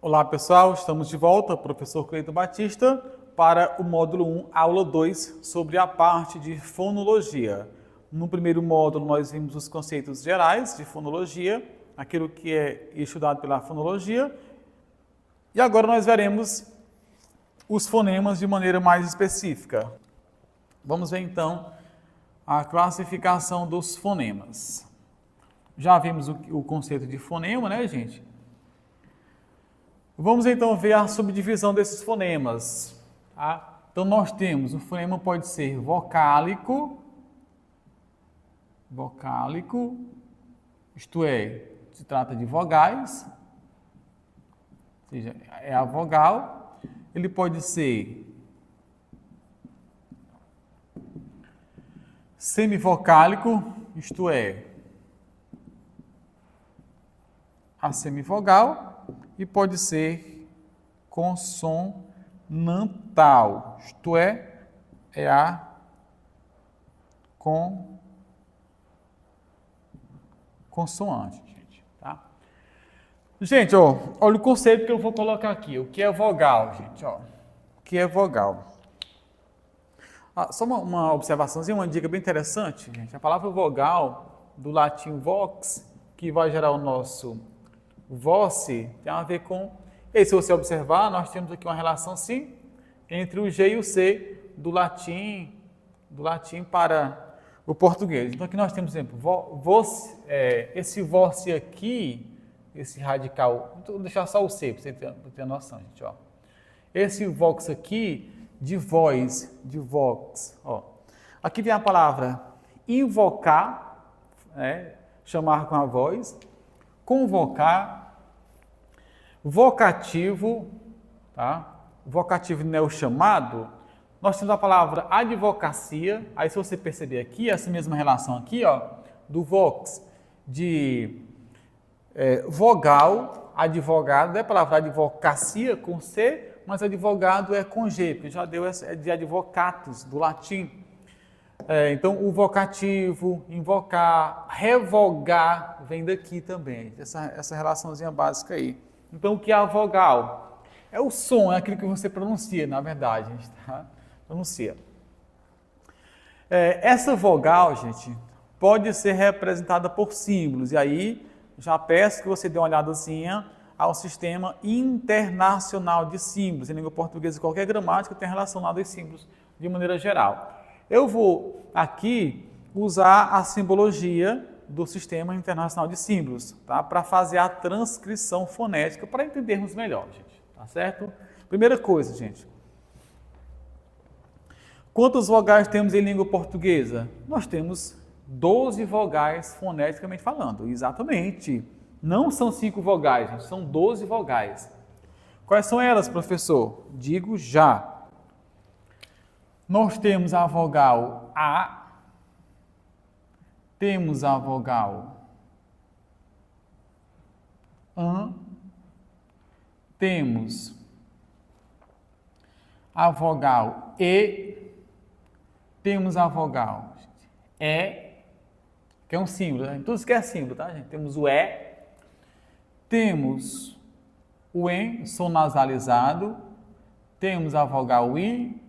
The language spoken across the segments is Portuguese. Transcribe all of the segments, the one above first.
Olá pessoal, estamos de volta, professor Cleiton Batista, para o módulo 1, aula 2, sobre a parte de fonologia. No primeiro módulo nós vimos os conceitos gerais de fonologia, aquilo que é estudado pela fonologia, e agora nós veremos os fonemas de maneira mais específica. Vamos ver então a classificação dos fonemas. Já vimos o conceito de fonema, né, gente? Vamos então ver a subdivisão desses fonemas. Tá? Então nós temos, o fonema pode ser vocálico, isto é, se trata de vogais, ou seja, é a vogal. Ele pode ser semivocálico, isto é, a semivogal. E pode ser consonantal, isto é a consoante, gente. Tá? Gente, ó, olha o conceito que eu vou colocar aqui. O que é vogal, gente? Ó, o que é vogal? Só uma observaçãozinha, uma dica bem interessante, gente. A palavra vogal, do latim vox, que vai gerar o nosso voce, tem a ver com... E se você observar, nós temos aqui uma relação, sim, entre o G e o C do latim para o português. Então, aqui nós temos, por exemplo, esse voce aqui, esse radical, vou deixar só o C, para você ter noção, gente. Ó. Esse vox aqui, de voz, de vox. Ó. Aqui vem a palavra invocar, chamar com a voz, convocar, vocativo, tá? Vocativo não é o chamado. Nós temos a palavra advocacia. Aí, se você perceber aqui, essa mesma relação aqui, ó, do vox, de vogal, advogado, é a palavra advocacia com C, mas advogado é com G, porque já deu essa de advocatus, do latim. Então, o vocativo, invocar, revogar, vem daqui também, essa relaçãozinha básica aí. Então, o que é a vogal? É o som, é aquilo que você pronuncia, na verdade, a gente pronuncia. Essa vogal, gente, pode ser representada por símbolos, e aí já peço que você dê uma olhadazinha ao sistema internacional de símbolos. Em língua portuguesa, qualquer gramática tem relacionado aos símbolos de maneira geral. Eu vou aqui usar a simbologia do Sistema Internacional de Símbolos, tá? Para fazer a transcrição fonética, para entendermos melhor, gente. Tá certo? Primeira coisa, gente. Quantas vogais temos em língua portuguesa? Nós temos 12 vogais foneticamente falando. Exatamente. Não são 5 vogais, gente. São 12 vogais. Quais são elas, professor? Digo já. Nós temos a vogal A, temos a vogal AN, temos a vogal E, temos a vogal E, que é um símbolo, né? Tudo isso que é símbolo, tá, gente? Temos o E, temos o EN, som nasalizado, temos a vogal I,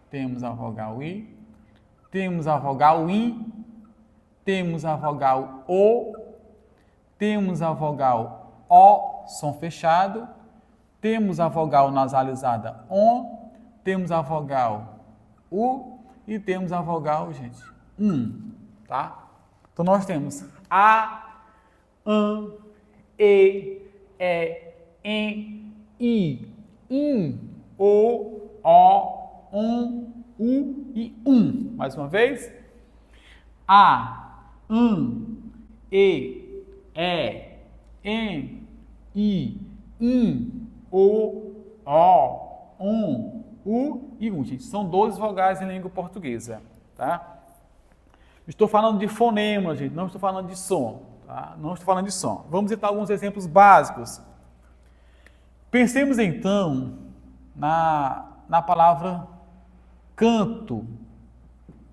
temos a vogal I, temos a vogal I, temos a vogal O, temos a vogal O, som fechado, temos a vogal nasalizada ON, temos a vogal U e temos a vogal, gente, tá? Então, nós temos A, AN, E, EN, I, IN, O, ON, U e Mais uma vez. A, E, EN, I, IN, O, ON, U e Gente, são 12 vogais em língua portuguesa, tá? Estou falando de fonema, gente, não estou falando de som, tá? Não estou falando de som. Vamos citar alguns exemplos básicos. Pensemos, então, na palavra canto.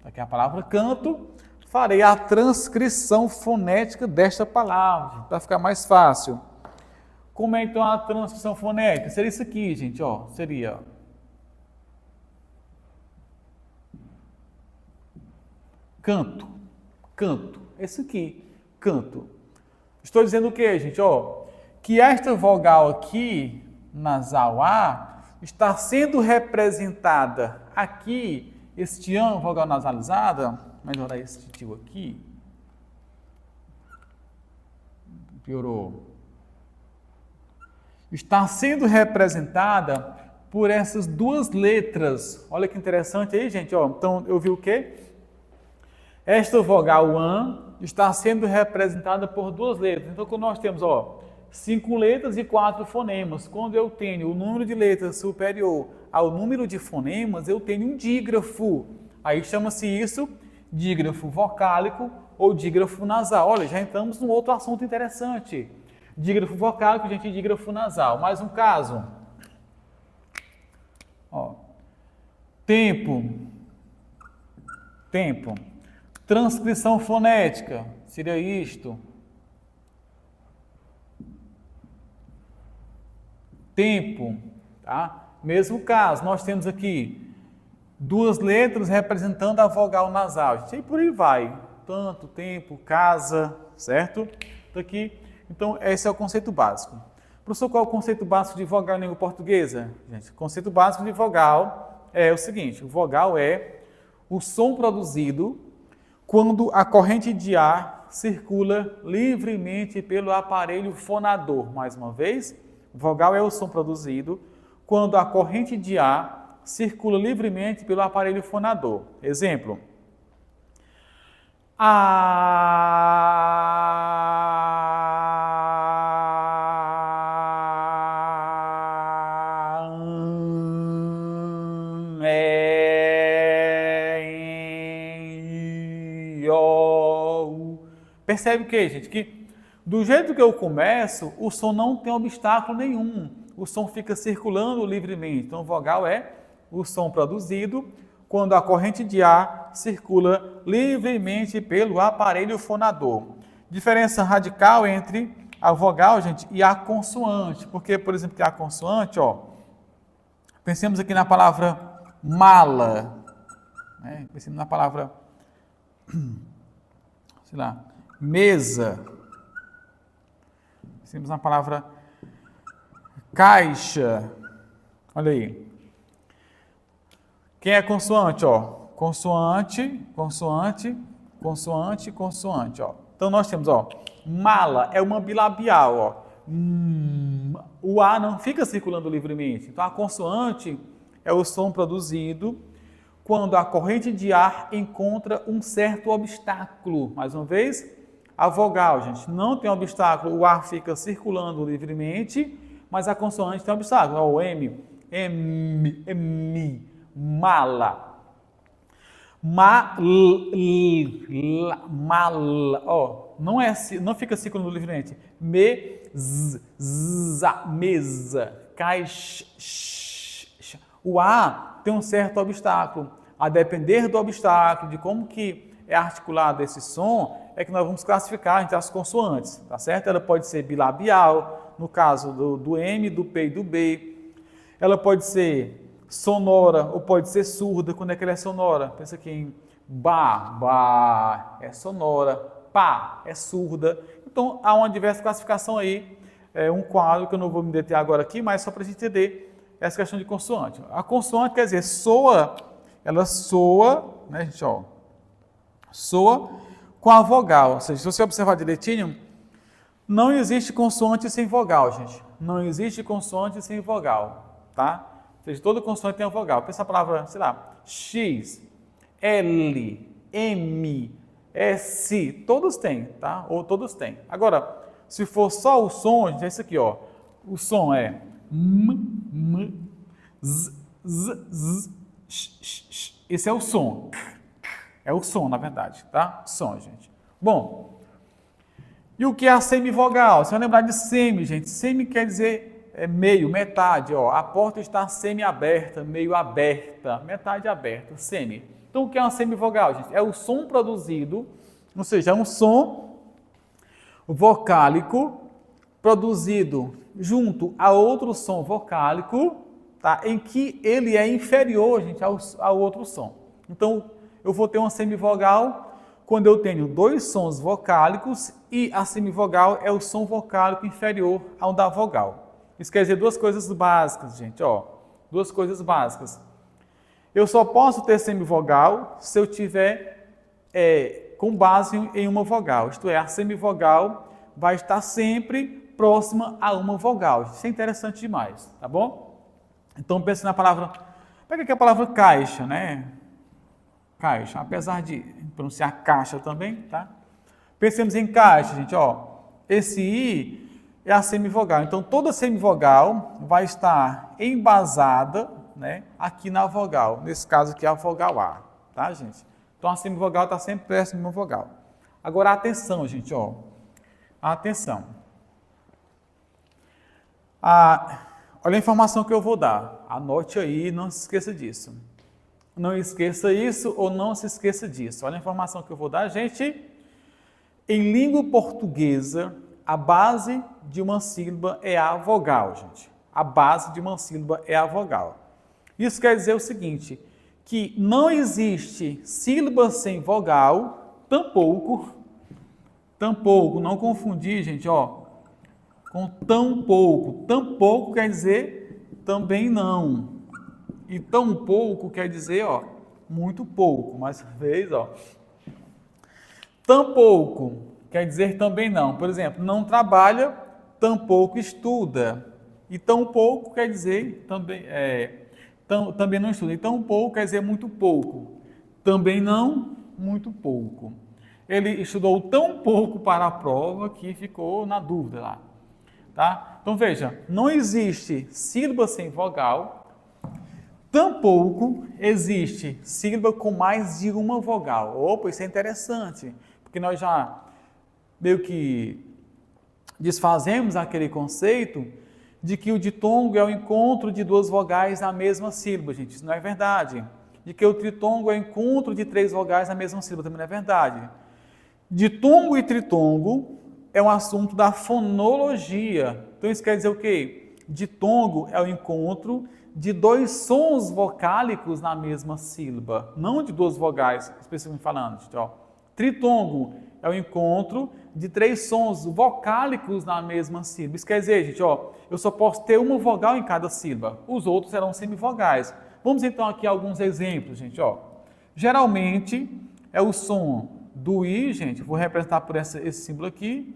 Aqui é a palavra canto. Farei a transcrição fonética desta palavra, para ficar mais fácil. Como é então a transcrição fonética? Seria isso aqui, gente, ó. Seria canto, canto. Esse aqui, canto. Estou dizendo o quê, gente? Ó, que esta vogal aqui, nasal A, está sendo representada aqui, este an, vogal nasalizada, melhorar esse tio aqui. Piorou. Está sendo representada por essas duas letras. Olha que interessante aí, gente. Ó, então, eu vi o quê? Esta vogal an está sendo representada por duas letras. Então, quando nós temos, ó, 5 letras e 4 fonemas, quando eu tenho o número de letras superior ao número de fonemas, eu tenho um dígrafo. Aí chama-se isso dígrafo vocálico ou dígrafo nasal. Olha, já entramos num outro assunto interessante. Dígrafo vocálico, gente, e dígrafo nasal. Mais um caso. Ó. Tempo. Tempo. Transcrição fonética. Seria isto. Tempo. Tá? Mesmo caso, nós temos aqui duas letras representando a vogal nasal. Gente, e por aí vai. Tanto, tempo, casa, certo? Aqui. Então, esse é o conceito básico. Professor, qual é o conceito básico de vogal em língua portuguesa? Gente, o conceito básico de vogal é o seguinte: o vogal é o som produzido quando a corrente de ar circula livremente pelo aparelho fonador. Mais uma vez, vogal é o som produzido quando a corrente de ar circula livremente pelo aparelho fonador. Exemplo. Percebe o que, gente? Que do jeito que eu começo, o som não tem obstáculo nenhum. O som fica circulando livremente. Então, vogal é o som produzido quando a corrente de ar circula livremente pelo aparelho fonador. Diferença radical entre a vogal, gente, e a consoante. Porque, por exemplo, que a consoante, ó, pensemos aqui na palavra mala, né? Pensemos na palavra, sei lá, mesa. Pensemos na palavra caixa. Olha aí. Quem é consoante, ó? Consoante, consoante, consoante, consoante, ó. Então nós temos, ó, mala é uma bilabial, ó. O A não fica circulando livremente. Então a consoante é o som produzido quando a corrente de ar encontra um certo obstáculo. Mais uma vez, a vogal, gente, não tem obstáculo, o ar fica circulando livremente, mas a consoante tem obstáculo. Ó, o M, mala. Mala, ó, não fica circulando livremente. Mesa, caixa. O A tem um certo obstáculo. A depender do obstáculo, de como que é articulado esse som, é que nós vamos classificar entre as consoantes, tá certo? Ela pode ser bilabial, no caso do M, do P e do B. Ela pode ser sonora ou pode ser surda. Quando é que ela é sonora? Pensa aqui em ba é sonora, pá é surda. Então, há uma diversa classificação aí, um quadro que eu não vou me deter agora aqui, mas só para a gente entender essa questão de consoante. A consoante quer dizer soa, ela soa, né, gente, ó, soa com a vogal. Ou seja, se você observar direitinho, não existe consoante sem vogal, gente. Não existe consoante sem vogal, tá? Ou seja, toda consoante tem uma vogal. Pensa a palavra, sei lá, X, L, M, S, todos têm, tá? Ou todos têm. Agora, se for só o som, gente, é isso aqui, ó. O som é esse é o som. É o som, na verdade, tá? Som, gente. Bom, e o que é a semivogal? Você vai lembrar de semi, gente. Semi quer dizer meio, metade, ó. A porta está semi-aberta, meio aberta, metade aberta, semi. Então, o que é uma semivogal, gente? É o som produzido, ou seja, é um som vocálico produzido junto a outro som vocálico, tá? Em que ele é inferior, gente, ao outro som. Então, eu vou ter uma semivogal quando eu tenho dois sons vocálicos e a semivogal é o som vocálico inferior ao da vogal. Isso quer dizer duas coisas básicas, gente, ó. Duas coisas básicas. Eu só posso ter semivogal se eu tiver com base em uma vogal. Isto é, a semivogal vai estar sempre próxima a uma vogal. Isso é interessante demais, tá bom? Então, pense na palavra... Pega aqui a palavra caixa, né? Caixa, apesar de pronunciar caixa também, tá? Pensemos em caixa, gente, ó. Esse I é a semivogal. Então, toda semivogal vai estar embasada, né, aqui na vogal. Nesse caso aqui, a vogal A, tá, gente? Então, a semivogal está sempre próxima de uma vogal. Agora, atenção, gente, ó. Atenção. Olha a informação que eu vou dar. Anote aí, não se esqueça disso. Não esqueça isso ou não se esqueça disso. Olha a informação que eu vou dar, gente. Em língua portuguesa, a base de uma sílaba é a vogal, gente. A base de uma sílaba é a vogal. Isso quer dizer o seguinte, que não existe sílaba sem vogal, tampouco, não confundir, gente, ó, com tampouco. Tampouco quer dizer também não. E tão pouco quer dizer, ó, muito pouco. Mais uma vez, ó. Tampouco quer dizer também não. Por exemplo, não trabalha, tampouco estuda. E tão pouco quer dizer também, também não estuda. E tão pouco quer dizer muito pouco. Também não, muito pouco. Ele estudou tão pouco para a prova que ficou na dúvida lá. Tá? Então veja, não existe sílaba sem vogal. Tampouco existe sílaba com mais de uma vogal. Opa, isso é interessante, porque nós já meio que desfazemos aquele conceito de que o ditongo é o encontro de duas vogais na mesma sílaba, gente. Isso não é verdade. De que o tritongo é o encontro de três vogais na mesma sílaba, também não é verdade. Ditongo e tritongo é um assunto da fonologia. Então isso quer dizer o quê? Ditongo é o encontro de dois sons vocálicos na mesma sílaba, não de duas vogais, especificamente falando. Gente, ó. Tritongo é o encontro de três sons vocálicos na mesma sílaba. Isso quer dizer, gente, ó, eu só posso ter uma vogal em cada sílaba, os outros serão semivogais. Vamos então aqui a alguns exemplos, gente, ó. Geralmente é o som do I, gente, vou representar por esse símbolo aqui,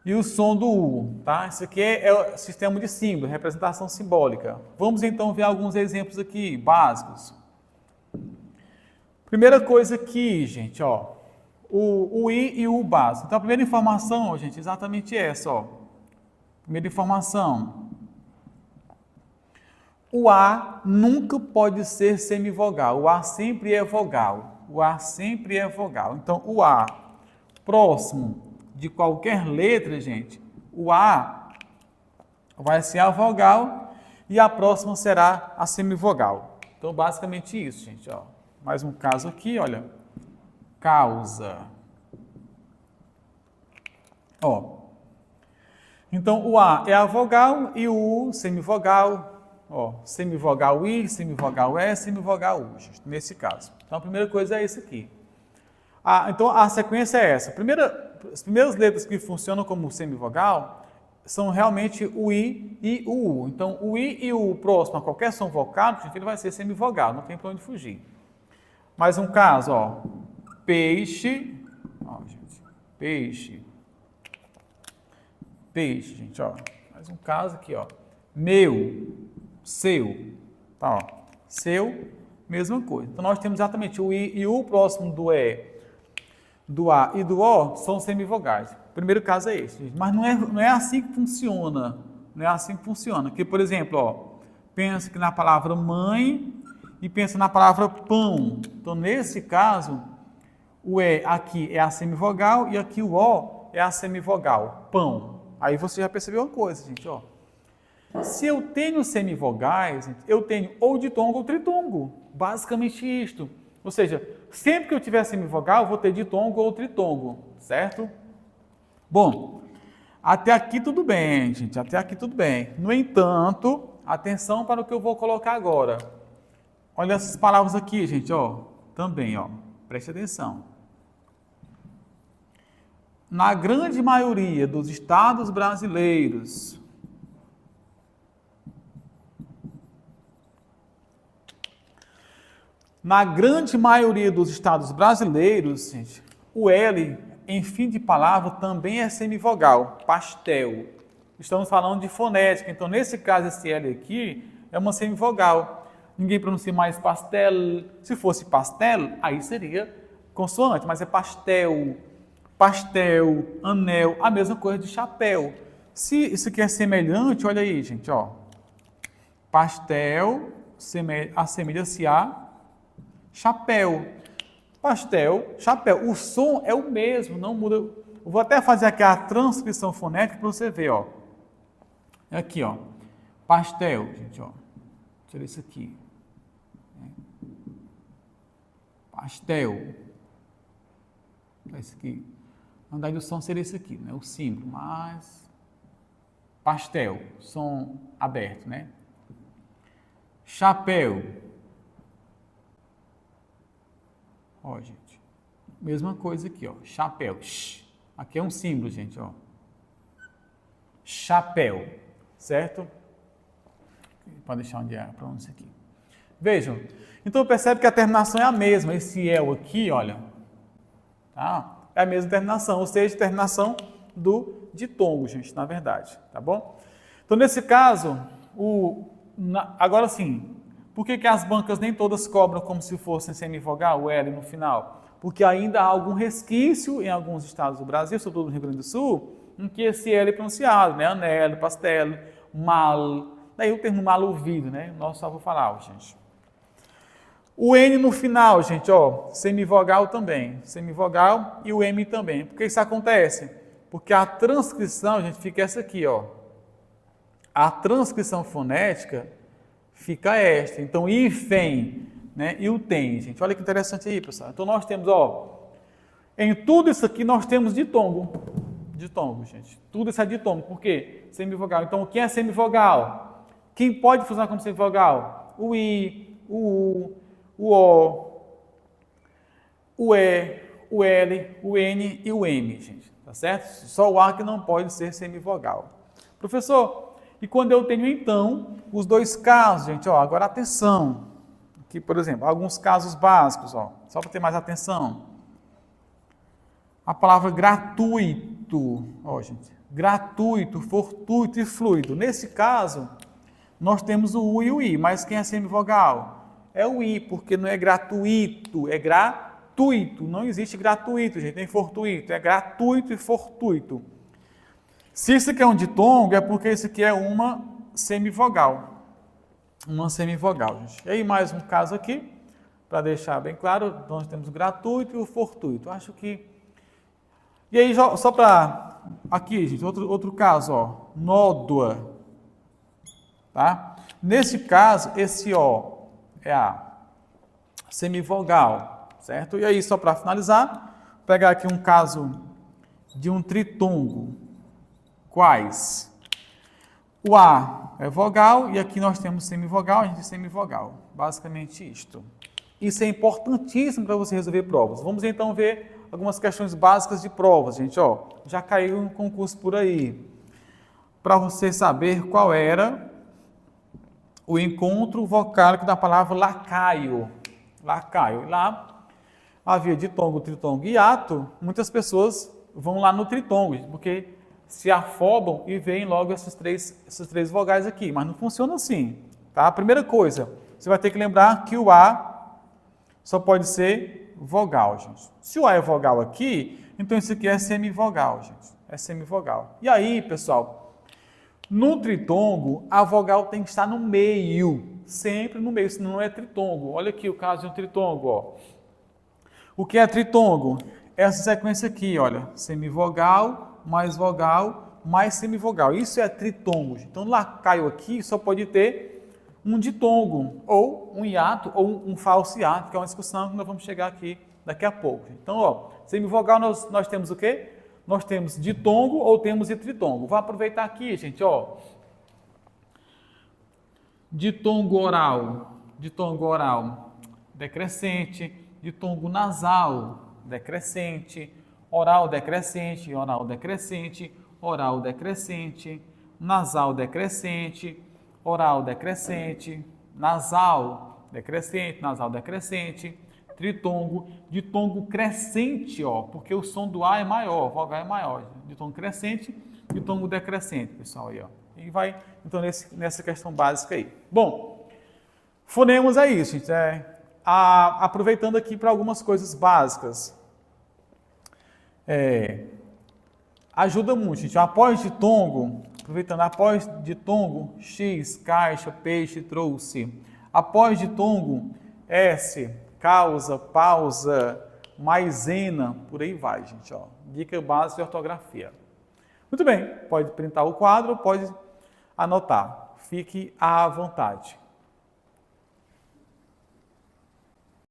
e o som do U, tá? Isso aqui é o sistema de símbolo, representação simbólica. Vamos então ver alguns exemplos aqui, básicos. Primeira coisa aqui, gente, ó, o I e o U básico. Então, a primeira informação, ó, gente, é exatamente essa, ó. Primeira informação. O A nunca pode ser semivogal. O A sempre é vogal. O A sempre é vogal. Então, o A próximo de qualquer letra, gente, o A vai ser a vogal e a próxima será a semivogal. Então, basicamente isso, gente, ó. Mais um caso aqui, olha. Causa. Ó. Então, o A é a vogal e o U, semivogal. Ó, semivogal I, semivogal E, semivogal U, gente, nesse caso. Então, a primeira coisa é isso aqui. Então, a sequência é essa. As primeiras letras que funcionam como semivogal são realmente o I e o U. Então, o I e o U próximo a qualquer som vocálico, gente, ele vai ser semivogal, não tem para onde fugir. Mais um caso, ó. Peixe. Ó, gente. Peixe. Peixe, gente, ó. Mais um caso aqui, ó. Meu. Seu. Tá, ó. Seu, mesma coisa. Então, nós temos exatamente o I e o U próximo do E, do A e do O são semivogais. O primeiro caso é esse, gente. Mas não é assim que funciona. Não é assim que funciona. Porque, por exemplo, ó, pensa que na palavra mãe e pensa na palavra pão. Então, nesse caso, o E aqui é a semivogal e aqui o O é a semivogal, pão. Aí você já percebeu uma coisa, gente, ó. Se eu tenho semivogais, gente, eu tenho ou ditongo ou tritongo. Basicamente isto. Ou seja, sempre que eu tiver semivogal, eu vou ter ditongo ou tritongo, certo? Bom, Até aqui tudo bem, gente. Até aqui tudo bem. No entanto, atenção para o que eu vou colocar agora. Olha essas palavras aqui, gente, ó. Também, ó. Preste atenção. Na grande maioria dos estados brasileiros, gente, o L em fim de palavra também é semivogal, pastel. Estamos falando de fonética, então nesse caso esse L aqui é uma semivogal. Ninguém pronuncia mais pastel. Se fosse pastel, aí seria consoante, mas é pastel, pastel, anel, a mesma coisa de chapéu. Se isso aqui é semelhante, olha aí, gente, ó. Pastel assemelha-se a chapéu. Pastel, chapéu. O som é o mesmo, não muda. Eu vou até fazer aqui a transcrição fonética para você ver, ó. Aqui, ó. Pastel, gente, ó. Tira isso aqui. Pastel. Esse aqui. Na verdade, o som seria esse aqui, né? O símbolo, mas... Pastel, som aberto, né? Chapéu. Ó, gente. Mesma coisa aqui, ó. Chapéu. Aqui é um símbolo, gente, ó. Chapéu. Certo? Pode deixar onde é a pronúncia aqui. Vejam. Então, percebe que a terminação é a mesma. Esse el aqui, olha. Tá? É a mesma terminação, ou seja, terminação do ditongo, gente, na verdade. Tá bom? Então, nesse caso, agora sim, por que as bancas nem todas cobram como se fossem semivogal, o L no final? Porque ainda há algum resquício em alguns estados do Brasil, sobretudo no Rio Grande do Sul, em que esse L é pronunciado, né? Anelo, pastel, mal. Daí o termo mal ouvido, né? Nós só vou falar, gente. O N no final, gente, ó, semivogal também. Semivogal e o M também. Por que isso acontece? Porque a transcrição, gente, fica essa aqui, ó. A transcrição fonética fica esta. Então, hífen, né? E o tem, gente. Olha que interessante aí, pessoal. Então, nós temos, ó, em tudo isso aqui nós temos ditongo. Ditongo, gente. Tudo isso é ditongo. Por quê? Semivogal. Então, quem é semivogal? Quem pode funcionar como semivogal? O I, o U, o O, o E, o L, o N e o M, gente. Tá certo? Só o A que não pode ser semivogal. Professor, e quando eu tenho, então, os dois casos, gente, ó, agora atenção. Aqui, por exemplo, alguns casos básicos, ó, só para ter mais atenção. A palavra gratuito, ó, gente, gratuito, fortuito e fluido. Nesse caso, nós temos o U e o I, mas quem é semivogal? É o I, porque não é gratuito, é gratuito. Não existe gratuito, gente, nem fortuito, é gratuito e fortuito. Se isso aqui é um ditongo, é porque isso aqui é uma semivogal. Uma semivogal, gente. E aí mais um caso aqui, para deixar bem claro, nós temos o gratuito e o fortuito. Acho que... E aí, só para... Aqui, gente, outro caso, ó. Nódoa. Tá? Nesse caso, esse O é a semivogal, certo? E aí, só para finalizar, pegar aqui um caso de um tritongo. Quais? O A é vogal e aqui nós temos semivogal, a gente tem semivogal. Basicamente isto. Isso é importantíssimo para você resolver provas. Vamos então ver algumas questões básicas de provas, gente. Ó, já caiu um concurso por aí. Para você saber qual era o encontro vocálico da palavra lacaio. Lacaio. Lá havia ditongo, tritongo e hiato. Muitas pessoas vão lá no tritongo, porque se afobam e veem logo essas três vogais aqui. Mas não funciona assim. Tá? A primeira coisa, você vai ter que lembrar que o A só pode ser vogal, gente. Se o A é vogal aqui, então isso aqui é semivogal, gente. É semivogal. E aí, pessoal... No tritongo, a vogal tem que estar no meio, sempre no meio, senão não é tritongo. Olha aqui o caso de um tritongo, ó. O que é tritongo? Essa sequência aqui, olha, semivogal, mais semivogal. Isso é tritongo. Então, lacaio aqui só pode ter um ditongo, ou um hiato, ou um falso hiato, que é uma discussão que nós vamos chegar aqui daqui a pouco. Então, ó, semivogal nós temos o quê? nós temos ditongo ou temos tritongo. Vou aproveitar aqui, gente, ó. Ditongo oral, decrescente, ditongo nasal, decrescente, oral decrescente, oral decrescente, oral decrescente, nasal decrescente, oral decrescente, nasal decrescente, tritongo, ditongo crescente, ó, porque o som do A é maior, o vogal é maior, ditongo crescente, ditongo decrescente, pessoal, aí, ó. E vai, então, nessa questão básica aí. Bom, fonemas é isso, gente, aproveitando aqui para algumas coisas básicas. Ajuda muito, gente. Após ditongo, aproveitando, após ditongo, X, caixa, peixe, trouxe. Após ditongo, S, causa, pausa, maisena, por aí vai, gente, ó. Dica básica de ortografia. Muito bem, pode printar o quadro, pode anotar. Fique à vontade.